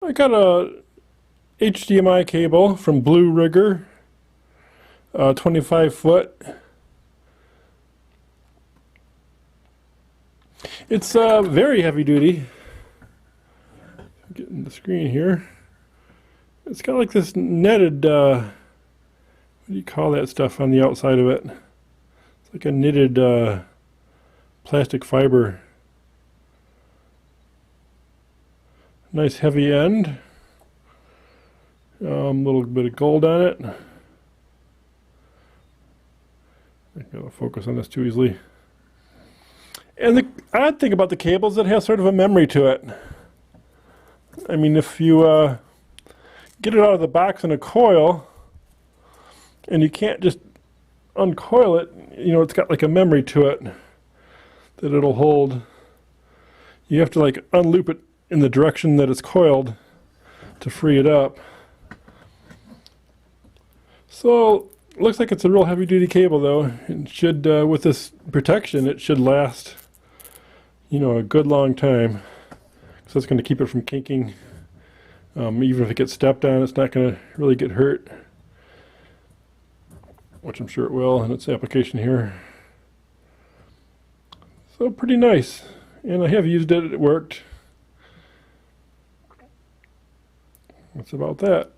I got a HDMI cable from BlueRigger, 25 foot. It's very heavy duty. Getting the screen here. It's got like this netted, what do you call that stuff on the outside of it? It's like a knitted plastic fiber. Nice heavy end. Little bit of gold on it. I gotta focus on this too easily. And the odd thing about the cable is it has sort of a memory to it. I mean, if you get it out of the box in a coil, and you can't just uncoil it, you know, it's got like a memory to it that it'll hold. You have to like unloop it in the direction that it's coiled to free it up. So it looks like it's a real heavy duty cable though. It should, with this protection, it should last, you know, a good long time. So it's going to keep it from kinking. Even if it gets stepped on, it's not going to really get hurt, which I'm sure it will in its application here. So pretty nice, and I have used it, it worked. That's about that.